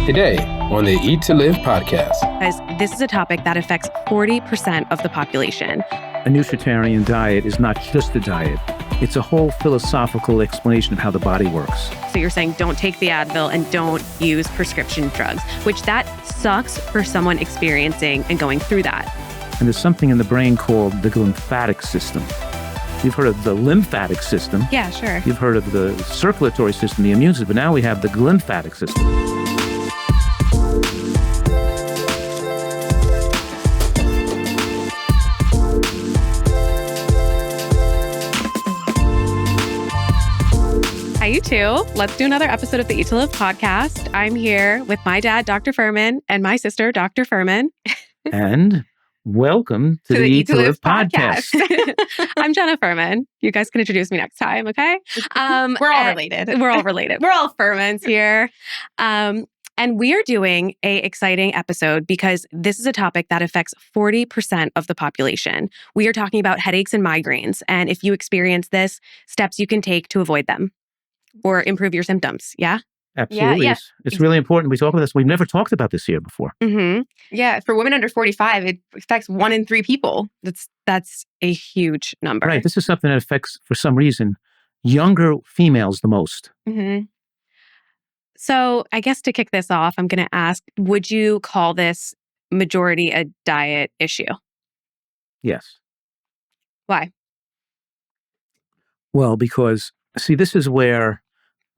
Today on the Eat to Live podcast. Guys, this is a topic that affects 40% of the population. A Nutritarian diet is not just a diet. It's a whole philosophical explanation of how the body works. So you're saying don't take the Advil and don't use prescription drugs, which that sucks for someone experiencing and going through that. And there's something in the brain called the glymphatic system. You've heard of the lymphatic system. Yeah, sure. You've heard of the circulatory system, the immune system, but now we have the glymphatic system. Hi, you two. Let's do another episode of the Eat to Live podcast. I'm here with my dad, Dr. Fuhrman, and my sister, Dr. Fuhrman. And welcome to the Eat to Live podcast. I'm Jenna Fuhrman. You guys can introduce me next time, okay? We're all related. We're all related. We're all Fuhrmans here. And we are doing an exciting episode because this is a topic that affects 40% of the population. We are talking about headaches and migraines. And if you experience this, steps you can take to avoid them or improve your symptoms. Yeah? Absolutely. Yeah. It's really important we talk about this. We've never talked about this here before. Mm-hmm. Yeah, for women under 45, it affects 1 in 3 people. That's a huge number. Right. This is something that affects, for some reason, younger females the most. Mm-hmm. So I guess to kick this off, I'm going to ask, would you call this majority a diet issue? Yes. Why? Well, because, see, this is where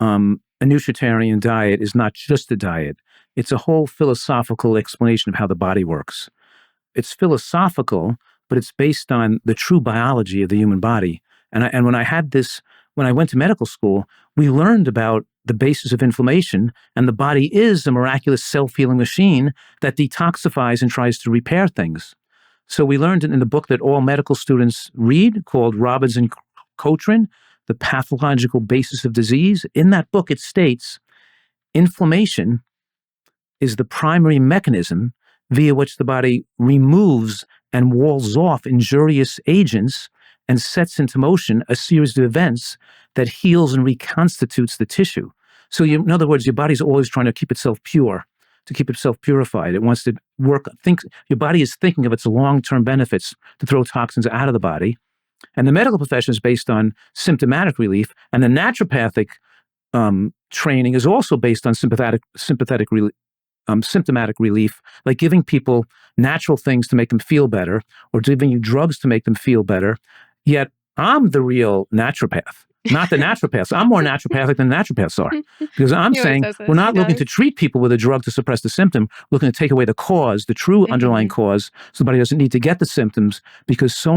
a Nutritarian diet is not just a diet. It's a whole philosophical explanation of how the body works. It's philosophical, but it's based on the true biology of the human body. And when I went to medical school, we learned about the basis of inflammation, and the body is a miraculous self-healing machine that detoxifies and tries to repair things. So we learned in the book that all medical students read, called Robbins and Cochrane, The Pathological Basis of Disease. In that book, it states, inflammation is the primary mechanism via which the body removes and walls off injurious agents and sets into motion a series of events that heals and reconstitutes the tissue. So in other words, your body's always trying to keep itself pure, to keep itself purified. It wants to your body is thinking of its long-term benefits to throw toxins out of the body. And the medical profession is based on symptomatic relief, and the naturopathic training is also based on symptomatic relief, like giving people natural things to make them feel better, or giving you drugs to make them feel better. Yet I'm the real naturopath, not the naturopaths. I'm more naturopathic than naturopaths are, because I'm saying we're not looking to treat people with a drug to suppress the symptom. We're looking to take away the cause, the true underlying cause, so the body doesn't need to get the symptoms, because so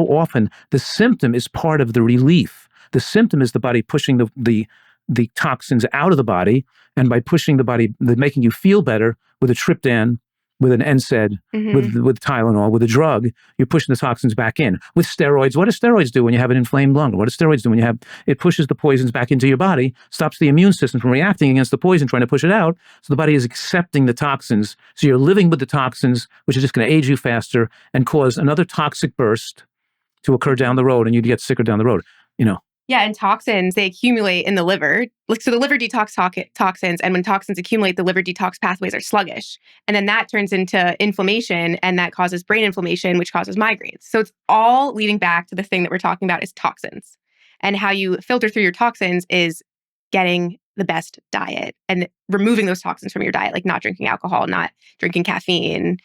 often the symptom is part of the relief. The symptom is the body pushing the toxins out of the body, and by pushing the body, making you feel better with a triptan, with an NSAID, with Tylenol, with a drug, you're pushing the toxins back in. With steroids, what do steroids do when you have an inflamed lung? What do steroids do when it pushes the poisons back into your body, stops the immune system from reacting against the poison, trying to push it out, so the body is accepting the toxins. So you're living with the toxins, which is just going to age you faster and cause another toxic burst to occur down the road, and you'd get sicker down the road, Yeah, and toxins, they accumulate in the liver. So the liver detox toxins, and when toxins accumulate, the liver detox pathways are sluggish. And then that turns into inflammation, and that causes brain inflammation, which causes migraines. So it's all leading back to the thing that we're talking about is toxins. And how you filter through your toxins is getting the best diet and removing those toxins from your diet, like not drinking alcohol, not drinking caffeine,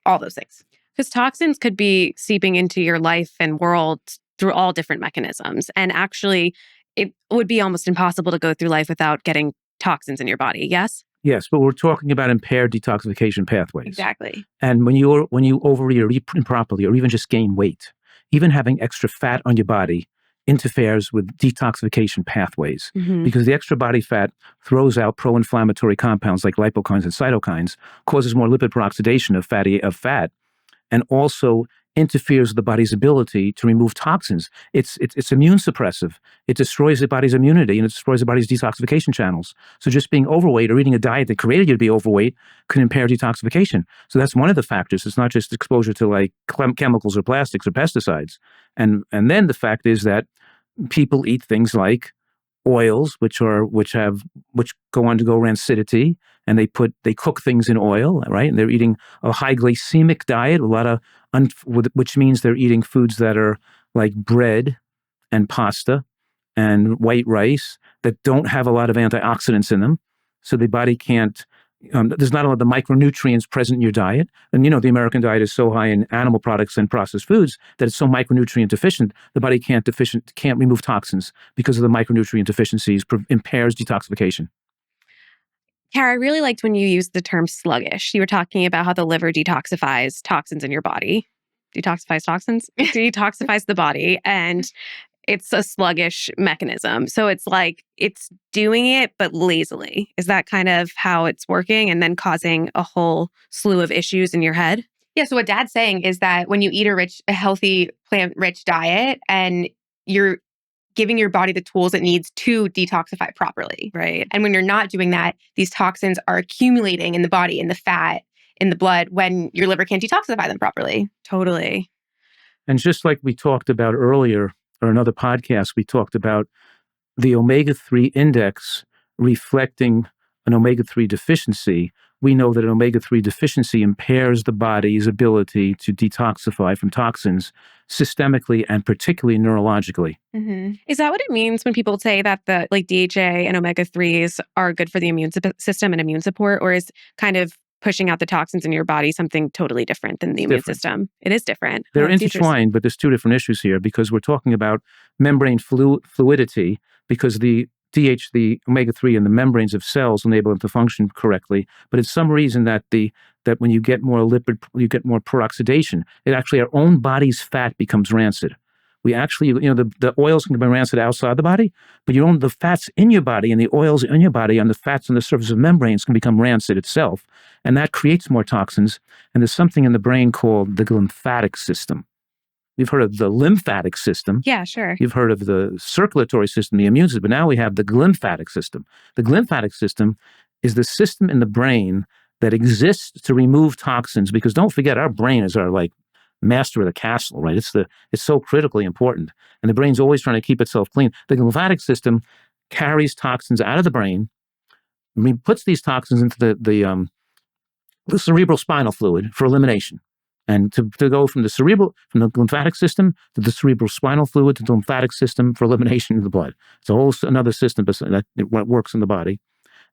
all those things. Because toxins could be seeping into your life and world through all different mechanisms. And actually, it would be almost impossible to go through life without getting toxins in your body, yes? Yes, but we're talking about impaired detoxification pathways. Exactly. And when you overeat or eat improperly, or even just gain weight, even having extra fat on your body interferes with detoxification pathways, because the extra body fat throws out pro-inflammatory compounds like lipokines and cytokines, causes more lipid peroxidation of fat, and also interferes with the body's ability to remove toxins. It's immune suppressive. It destroys the body's immunity, and it destroys the body's detoxification channels. So just being overweight or eating a diet that created you to be overweight could impair detoxification. So that's one of the factors. It's not just exposure to like chemicals or plastics or pesticides. And then the fact is that people eat things like oils, which go on to go rancidity, and they cook things in oil, right? And they're eating a high glycemic diet, which means they're eating foods that are like bread and pasta and white rice that don't have a lot of antioxidants in them, so the body can't. There's not a lot of the micronutrients present in your diet. And the American diet is so high in animal products and processed foods that it's so micronutrient deficient, the body can't remove toxins because of the micronutrient deficiencies, impairs detoxification. Cara, I really liked when you used the term sluggish. You were talking about how the liver detoxifies toxins in your body. Detoxifies toxins? Detoxifies the body. And it's a sluggish mechanism. So it's like it's doing it, but lazily. Is that kind of how it's working and then causing a whole slew of issues in your head? Yeah. So what Dad's saying is that when you eat a healthy, plant-rich diet and you're giving your body the tools it needs to detoxify properly. Right. And when you're not doing that, these toxins are accumulating in the body, in the fat, in the blood, when your liver can't detoxify them properly. Totally. And just like we talked about earlier, or another podcast, we talked about the omega-3 index reflecting an omega-3 deficiency. We know that an omega-3 deficiency impairs the body's ability to detoxify from toxins systemically and particularly neurologically. Mm-hmm. Is that what it means when people say that the DHA and omega-3s are good for the immune system and immune support, or is kind of pushing out the toxins in your body something totally different than the immune system? It is different. They're intertwined, but there's two different issues here because we're talking about membrane fluidity because the omega-3 in the membranes of cells enable them to function correctly. But it's some reason that when you get more you get more peroxidation. It actually, our own body's fat becomes rancid. We actually, the oils can be rancid outside the body, but the fats in your body and the oils in your body and the fats on the surface of membranes can become rancid itself. And that creates more toxins. And there's something in the brain called the glymphatic system. You've heard of the lymphatic system. Yeah, sure. You've heard of the circulatory system, the immune system, but now we have the glymphatic system. The glymphatic system is the system in the brain that exists to remove toxins, because don't forget, our brain is our master of the castle, right? It's so critically important. And the brain's always trying to keep itself clean. The glymphatic system carries toxins out of the brain, puts these toxins into the cerebral spinal fluid for elimination. And to go from the lymphatic system to the cerebral spinal fluid to the lymphatic system for elimination of the blood. It's another system that works in the body.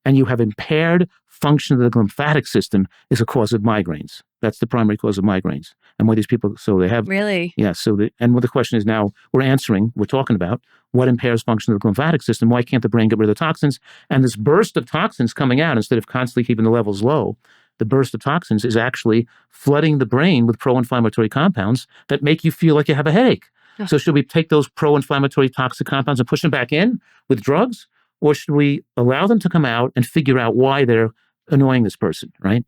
And you have impaired function of the lymphatic system is a cause of migraines. That's the primary cause of migraines. And why these people, so they have... Really? Yeah. And what the question is now, we're talking about what impairs function of the lymphatic system. Why can't the brain get rid of the toxins? And this burst of toxins coming out, instead of constantly keeping the levels low, the burst of toxins is actually flooding the brain with pro-inflammatory compounds that make you feel like you have a headache. Oh. So should we take those pro-inflammatory toxic compounds and push them back in with drugs? Or should we allow them to come out and figure out why they're annoying this person, right?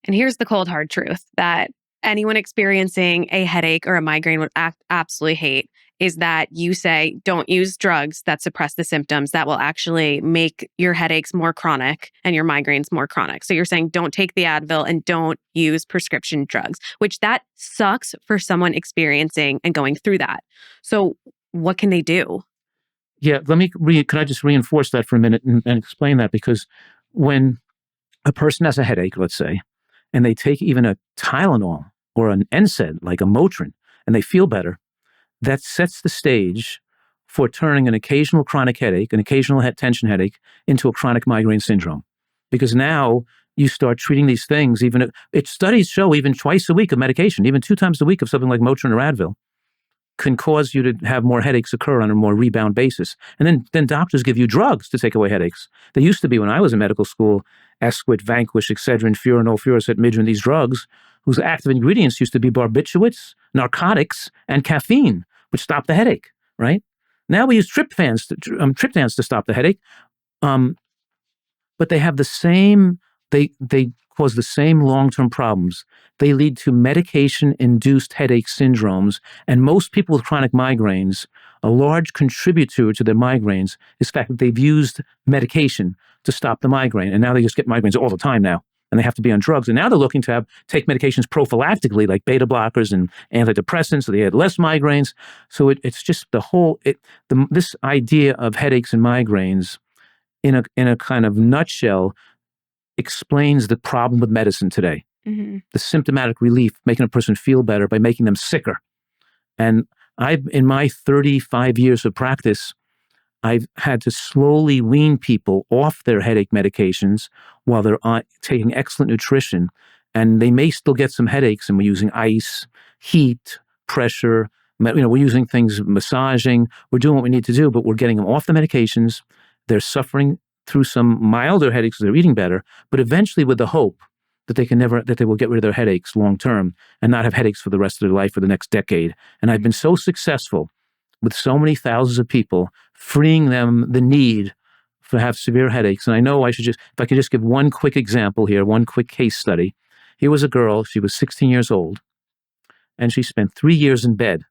And here's the cold, hard truth that anyone experiencing a headache or a migraine would absolutely hate is that you say, don't use drugs that suppress the symptoms that will actually make your headaches more chronic and your migraines more chronic. So you're saying don't take the Advil and don't use prescription drugs, which that sucks for someone experiencing and going through that. So what can they do? Yeah, can I just reinforce that for a minute and explain that? Because when a person has a headache, let's say, and they take even a Tylenol or an NSAID, like a Motrin, and they feel better, that sets the stage for turning an occasional chronic headache, an occasional tension headache, into a chronic migraine syndrome. Because now you start treating these things, studies show even twice a week of medication, even 2 times a week of something like Motrin or Advil, can cause you to have more headaches occur on a more rebound basis. And then doctors give you drugs to take away headaches. They used to be, when I was in medical school, Esquit, Vanquish, Excedrin, Furanol, Furoset, Midrin, these drugs, whose active ingredients used to be barbiturates, narcotics, and caffeine, which stop the headache, right? Now we use triptans to stop the headache. But they have the same, they cause the same long-term problems. They lead to medication-induced headache syndromes. And most people with chronic migraines, a large contributor to their migraines is the fact that they've used medication to stop the migraine. And now they just get migraines all the time now. and they have to be on drugs. And now they're looking to take medications prophylactically, like beta blockers and antidepressants, so they had less migraines. So it's just this idea of headaches and migraines in a kind of nutshell explains the problem with medicine today. Mm-hmm. The symptomatic relief, making a person feel better by making them sicker. And in my 35 years of practice, I've had to slowly wean people off their headache medications while they're taking excellent nutrition. And they may still get some headaches, and we're using ice, heat, pressure. We're using things, massaging. We're doing what we need to do, but we're getting them off the medications. They're suffering through some milder headaches because they're eating better, but eventually with the hope that they will get rid of their headaches long term and not have headaches for the rest of their life for the next decade. And I've been so successful with so many thousands of people, freeing them the need to have severe headaches. And I know if I could just give one quick example here, one quick case study. Here was a girl, she was 16 years old, and she spent 3 years in bed.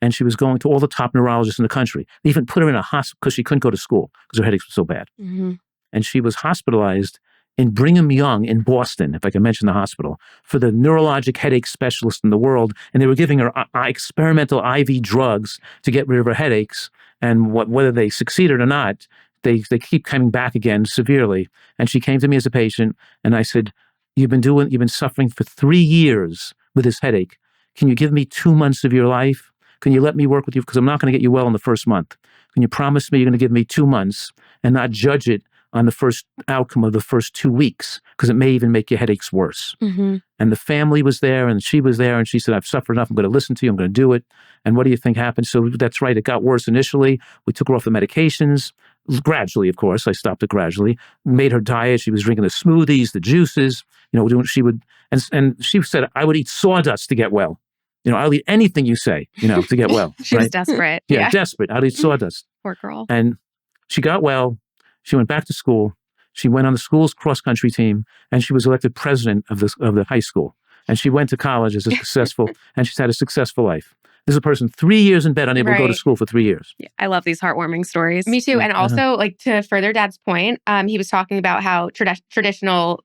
And she was going to all the top neurologists in the country. They even put her in a hospital because she couldn't go to school because her headaches were so bad. Mm-hmm. And she was hospitalized in Brigham Young in Boston, if I can mention the hospital, for the neurologic headache specialist in the world. And they were giving her experimental IV drugs to get rid of her headaches. And whether they succeeded or not, they keep coming back again severely. And she came to me as a patient, and I said, you've been suffering for 3 years with this headache. Can you give me 2 months of your life? Can you let me work with you? Because I'm not going to get you well in the first month. Can you promise me you're going to give me 2 months and not judge it on the first outcome of the first 2 weeks? Because it may even make your headaches worse. Mm-hmm. And the family was there, and she was there, and she said, I've suffered enough. I'm going to listen to you. I'm going to do it. And what do you think happened? So that's right. It got worse initially. We took her off the medications. Gradually, of course. I stopped it gradually. Made her diet. She was drinking the smoothies, the juices. And she said, I would eat sawdust to get well. I'll eat anything you say, to get well. She was desperate. Yeah, desperate. I'll eat sawdust. Poor girl. And she got well. She went back to school. She went on the school's cross-country team, and she was elected president of the high school. And she went to college as a successful, and she's had a successful life. This is a person 3 years in bed, unable to go to school for 3 years. Yeah, I love these heartwarming stories. Me too. And also, to further Dad's point, he was talking about how traditional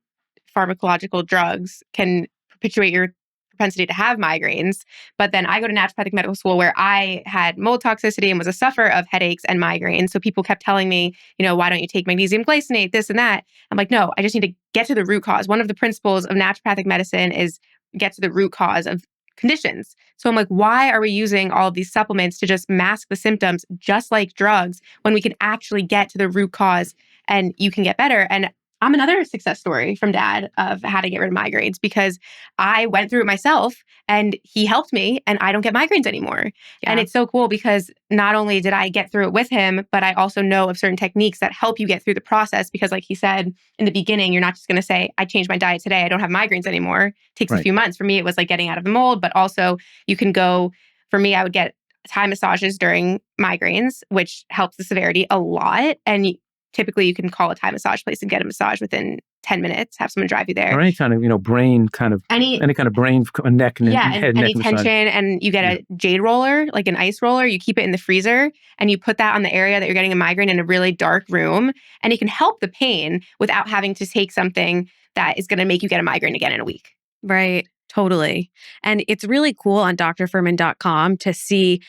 pharmacological drugs can perpetuate your propensity to have migraines. But then I go to naturopathic medical school where I had mold toxicity and was a sufferer of headaches and migraines. So people kept telling me, why don't you take magnesium glycinate, this and that? I'm like, no, I just need to get to the root cause. One of the principles of naturopathic medicine is get to the root cause of conditions. So I'm like, why are we using all of these supplements to just mask the symptoms just like drugs when we can actually get to the root cause and you can get better? And I'm another success story from Dad of how to get rid of migraines because I went through it myself and he helped me and I don't get migraines anymore. Yeah. And it's so cool because not only did I get through it with him, but I also know of certain techniques that help you get through the process because like he said in the beginning, you're not just going to say, I changed my diet today. I don't have migraines anymore. It takes a few months. For me, it was like getting out of the mold, but also you can go, for me, I would get Thai massages during migraines, which helps the severity a lot. And typically, you can call a Thai massage place and get a massage within 10 minutes, have someone drive you there. Or any kind of, brain kind of, any kind of brain, neck, and head, any neck tension. massage. And you get a jade roller, like an ice roller. You keep it in the freezer and you put that on the area that you're getting a migraine in a really dark room. And it can help the pain without having to take something that is going to make you get a migraine again in a week. Right. Totally. And it's really cool on drfuhrman.com to see,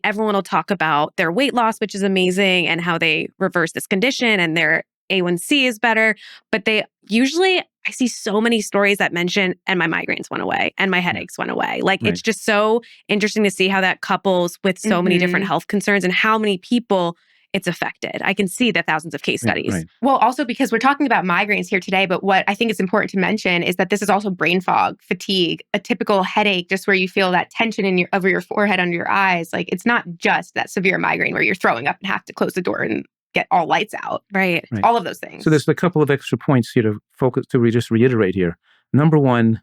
everyone will talk about their weight loss, which is amazing, and how they reverse this condition and their A1C is better. But I see so many stories that mention, and my migraines went away and my headaches went away. It's just so interesting to see how that couples with so many different health concerns and how many people it's affected. I can see the thousands of case studies. Right. Well, also because we're talking about migraines here today, but what I think is important to mention is that this is also brain fog, fatigue, a typical headache, just where you feel that tension over your forehead, under your eyes. Like it's not just that severe migraine where you're throwing up and have to close the door and get all lights out. Right. All of those things. So there's a couple of extra points here just reiterate here. Number one,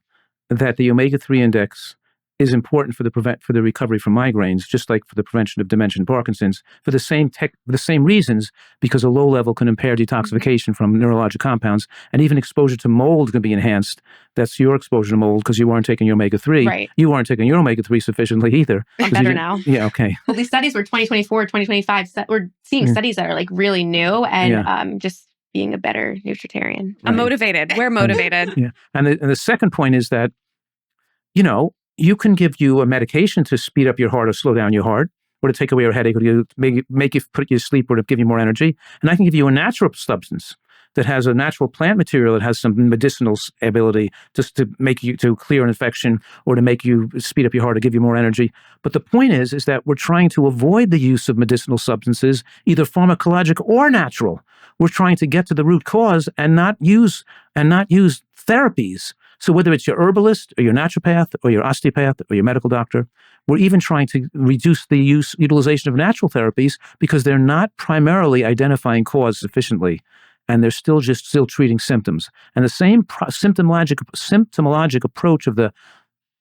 that the omega-3 index is important for the recovery from migraines, just like for the prevention of dementia and Parkinson's, for the same reasons, because a low level can impair detoxification from neurologic compounds, and even exposure to mold can be enhanced. That's your exposure to mold because you weren't taking your omega-3. Right. You weren't taking your omega-3 sufficiently either. I'm better now. Yeah, okay. Well, these studies were 2024, 2025. We're seeing studies that are like really new and being a better nutritarian. Right. I'm motivated. We're motivated. Yeah. And the second point is that, you can give you a medication to speed up your heart or slow down your heart, or to take away your headache, or to make you put you to sleep, or to give you more energy. And I can give you a natural substance that has a natural plant material that has some medicinal ability just to make you to clear an infection, or to make you speed up your heart, or give you more energy. But the point is that we're trying to avoid the use of medicinal substances, either pharmacologic or natural. We're trying to get to the root cause and not use therapies. So whether it's your herbalist or your naturopath or your osteopath or your medical doctor, we're even trying to reduce the utilization of natural therapies because they're not primarily identifying cause sufficiently, and they're still treating symptoms. And the same symptomologic approach of the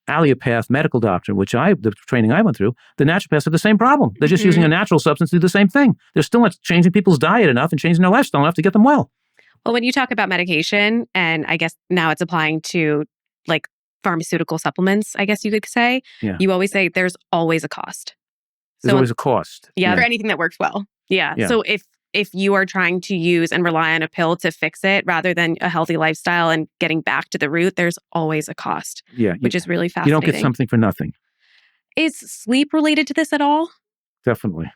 allopath medical doctor, the training I went through, the naturopaths have the same problem. They're just using a natural substance to do the same thing. They're still not changing people's diet enough and changing their lifestyle enough to get them well. Well, when you talk about medication, and I guess now it's applying to like pharmaceutical supplements, I guess you could say, you always say there's always a cost. There's always a cost. Yeah. For anything that works well. Yeah. So if you are trying to use and rely on a pill to fix it rather than a healthy lifestyle and getting back to the root, there's always a cost. Yeah. Which is really fascinating. You don't get something for nothing. Is sleep related to this at all? Definitely.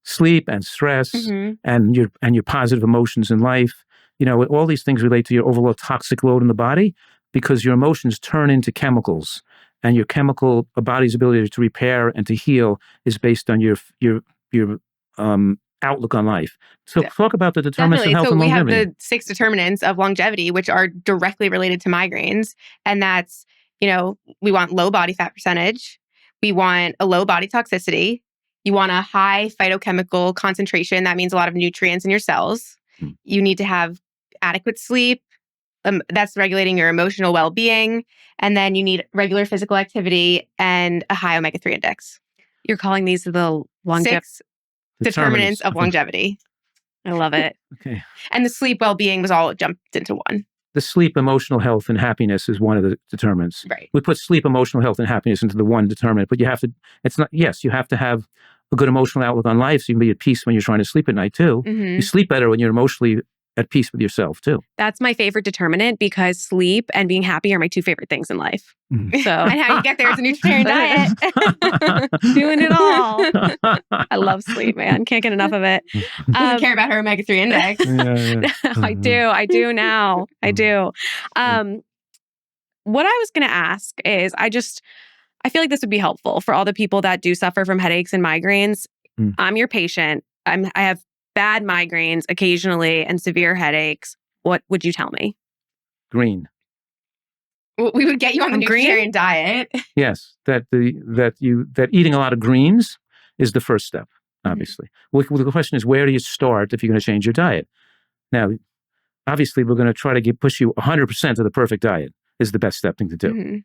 Sleep and stress and your positive emotions in life. All these things relate to your overall toxic load in the body, because your emotions turn into chemicals, and your body's ability to repair and to heal is based on your outlook on life. So talk about the determinants of health and longevity. We have the 6 determinants of longevity, which are directly related to migraines. And that's, we want low body fat percentage. We want a low body toxicity. You want a high phytochemical concentration. That means a lot of nutrients in your cells. You need to have adequate sleep. That's regulating your emotional well-being. And then you need regular physical activity and a high omega-3 index. You're calling these the 6 determinants of longevity. I love it. Okay. And the sleep well-being was all jumped into one. The sleep, emotional health, and happiness is one of the determinants. Right. We put sleep, emotional health, and happiness into the one determinant, but you have to have a good emotional outlook on life so you can be at peace when you're trying to sleep at night too. You sleep better when you're emotionally at peace with yourself too. That's my favorite determinant, because sleep and being happy are my 2 favorite things in life. So and how you get there is a nutritarian diet. Doing it all. I love sleep, man. Can't get enough of it. Doesn't care about her omega-3 index. I do now. I do. What I was going to ask is, I feel like this would be helpful for all the people that do suffer from headaches and migraines. I'm your patient. I have bad migraines occasionally and severe headaches. What would you tell me? Green. We would get you on the nutritarian diet. Yes, that eating a lot of greens is the first step, obviously. Well, the question is, where do you start if you're going to change your diet? Now, obviously, we're going to try to push you 100% to the perfect diet is the best thing to do,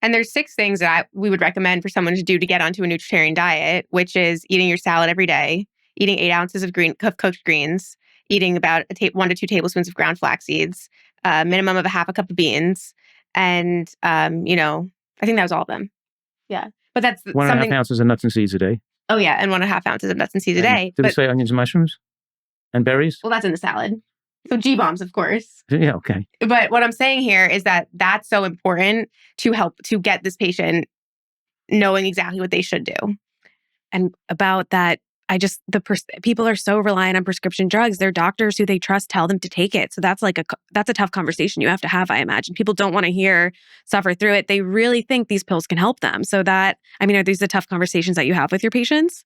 And there's 6 things that we would recommend for someone to do to get onto a nutritarian diet, which is eating your salad every day, eating 8 ounces of cooked greens, eating about 1 to 2 tablespoons of ground flax seeds, a minimum of a half a cup of beans, and I think that was all of them. Yeah, but that's 1.5 ounces of nuts and seeds a day. Oh yeah, and 1.5 ounces of nuts and seeds a day. Did we say onions and mushrooms and berries? Well, that's in the salad. So G-bombs, of course. Yeah, okay. But what I'm saying here is that that's so important to help to get this knowing exactly what they should do. And about that, people are so reliant on prescription drugs. Their doctors who they trust tell them to take it. So that's a tough conversation you have to have, I imagine. People don't want to suffer through it. They really think these pills can help them. So are these the tough conversations that you have with your patients?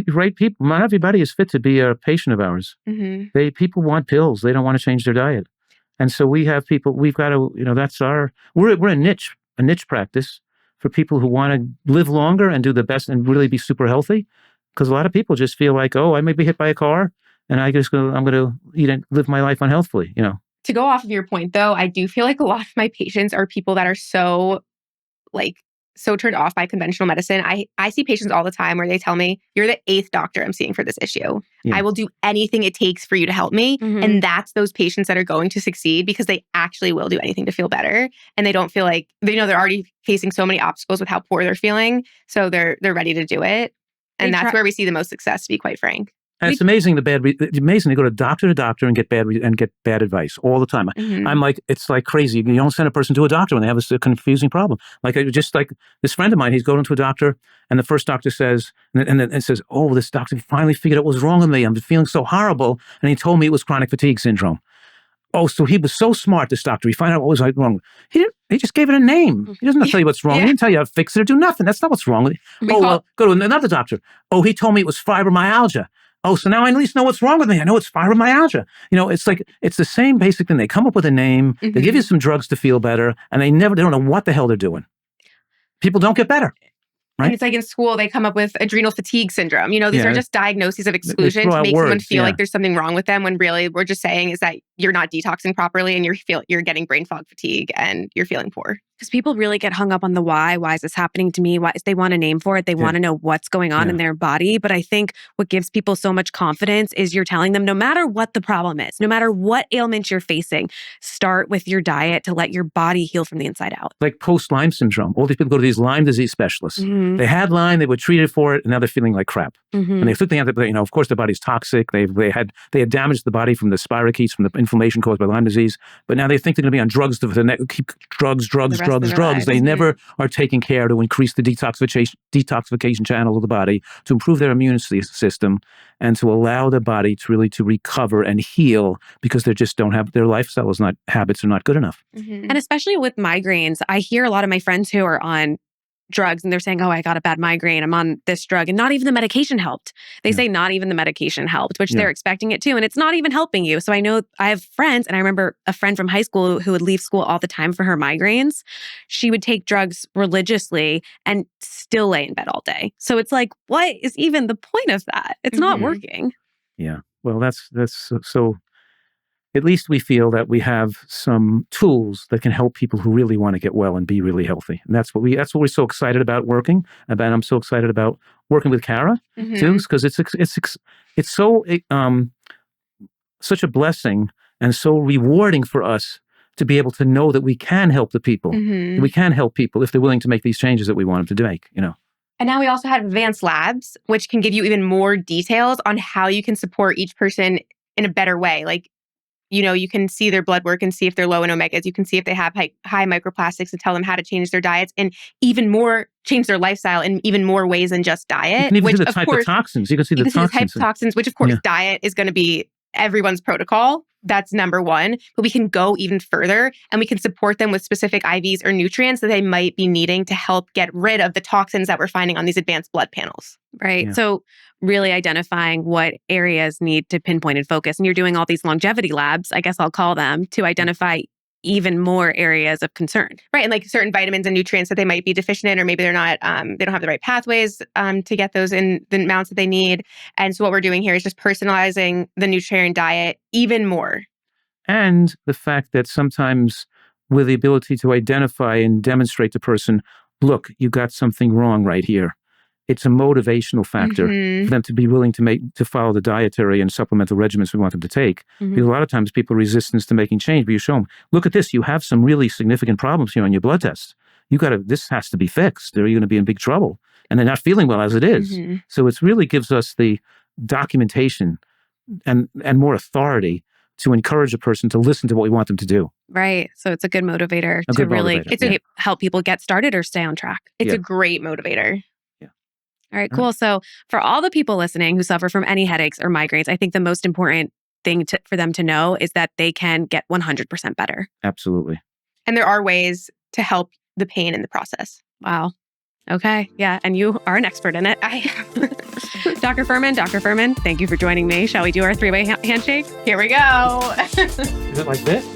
Right, people. Not everybody is fit to be a patient of ours. People want pills. They don't want to change their diet. And so we have people, we've got to, we're a niche practice for people who want to live longer and do the best and really be super healthy. Because a lot of people just feel like, I may be hit by a car and I'm going to eat and live my life unhealthfully, To go off of your point though, I do feel like a lot of my patients are people that are so turned off by conventional medicine. I see patients all the time where they tell me, you're the 8th doctor I'm seeing for this issue. Yeah. I will do anything it takes for you to help me. And that's those patients that are going to succeed because they actually will do anything to feel better. And they don't feel like, they know they're already facing so many obstacles with how poor they're feeling. So they're ready to do it. And that's where we see the most success, to be quite frank. And it's amazing it's amazing to go to doctor and get bad advice all the time. I'm like, it's like crazy. You don't send a person to a doctor when they have a confusing problem. Like just like this friend of mine, he's going to a doctor, and the first doctor says, and says, "Oh, this doctor finally figured out what was wrong with me. I'm feeling so horrible," and he told me it was chronic fatigue syndrome. Oh, so he was so smart, this doctor. He found out what was wrong. He just gave it a name. He doesn't tell you what's wrong. He didn't tell you how to fix it or do nothing. That's not what's wrong with it. Go to another doctor. Oh, he told me it was fibromyalgia. Oh, so now I at least know what's wrong with me. I know it's fibromyalgia. It's like, it's the same basic thing. They come up with a name, they give you some drugs to feel better, and they don't know what the hell they're doing. People don't get better. Right? And it's like in school, they come up with adrenal fatigue syndrome. These are just diagnoses of exclusion to make someone feel like there's something wrong with them, when really we're just saying is that you're not detoxing properly and you're getting brain fog fatigue and you're feeling poor. Because people really get hung up on the why. Why is this happening to me? Why is they want a name for it? They want to know what's going on in their body. But I think what gives people so much confidence is you're telling them no matter what the problem is, no matter what ailment you're facing, start with your diet to let your body heal from the inside out. Like post-Lyme syndrome. All these people go to these Lyme disease specialists. They had Lyme, they were treated for it, and now they're feeling like crap. And they took the of course, their body's toxic. They had damaged the body from the spirochetes, from the inflammation caused by Lyme disease. But now they think they're going to be on drugs keep drugs. They never are taking care to increase the detoxification channels of the body, to improve their immune system, and to allow the body to recover and heal, because they just don't have, their lifestyle habits are not good enough. And especially with migraines, I hear a lot of my friends who are on drugs and they're saying, oh, I got a bad migraine, I'm on this drug, and not even the medication helped. They say not even the medication helped, which they're expecting it to, and it's not even helping you. So I know I have friends, and I remember a friend from high school who would leave school all the time for her migraines. She would take drugs religiously and still lay in bed all day. So it's like, what is even the point of that? It's not working. Yeah. Well, that's so. At least we feel that we have some tools that can help people who really want to get well and be really healthy. And that's what we're so excited about working about. I'm so excited about working with Cara too, because it's so such a blessing and so rewarding for us to be able to know that we can help the people. We can help people if they're willing to make these changes that we want them to make. And now we also have advanced labs, which can give you even more details on how you can support each person in a better way. Like, you can see their blood work and see if they're low in omegas. You can see if they have high microplastics and tell them how to change their diets, and even more change their lifestyle in even more ways than just diet. You can even see the type of toxins. You can see the type of toxins, which of course diet is going to be everyone's protocol. That's number one. But we can go even further, and we can support them with specific IVs or nutrients that they might be needing to help get rid of the toxins that we're finding on these advanced blood panels. Right. Yeah. So really identifying what areas need to pinpoint and focus. And you're doing all these longevity labs, I guess I'll call them, to identify even more areas of concern. Right. And like certain vitamins and nutrients that they might be deficient in, or maybe they're not, they don't have the right pathways to get those in the amounts that they need. And so what we're doing here is just personalizing the Nutritarian diet even more. And the fact that sometimes with the ability to identify and demonstrate to person, look, you got something wrong right here. It's a motivational factor for them to be willing to follow the dietary and supplemental regimens we want them to take. Because a lot of times people resistance to making change, but you show them, look at this, you have some really significant problems here on your blood tests. This has to be fixed, or you're going to be in big trouble. And they're not feeling well as it is. So it really gives us the documentation and more authority to encourage a person to listen to what we want them to do. Right. So it's a good motivator to help people get started or stay on track. It's a great motivator. All right, cool. So for all the people listening who suffer from any headaches or migraines, I think the most important thing for them to know is that they can get 100% better. Absolutely. And there are ways to help the pain in the process. Wow. Okay. Yeah. And you are an expert in it. Dr. Fuhrman, thank you for joining me. Shall we do our three-way handshake? Here we go. Is it like this?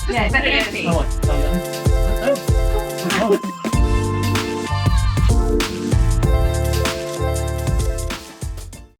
Yeah, it's better than Oh,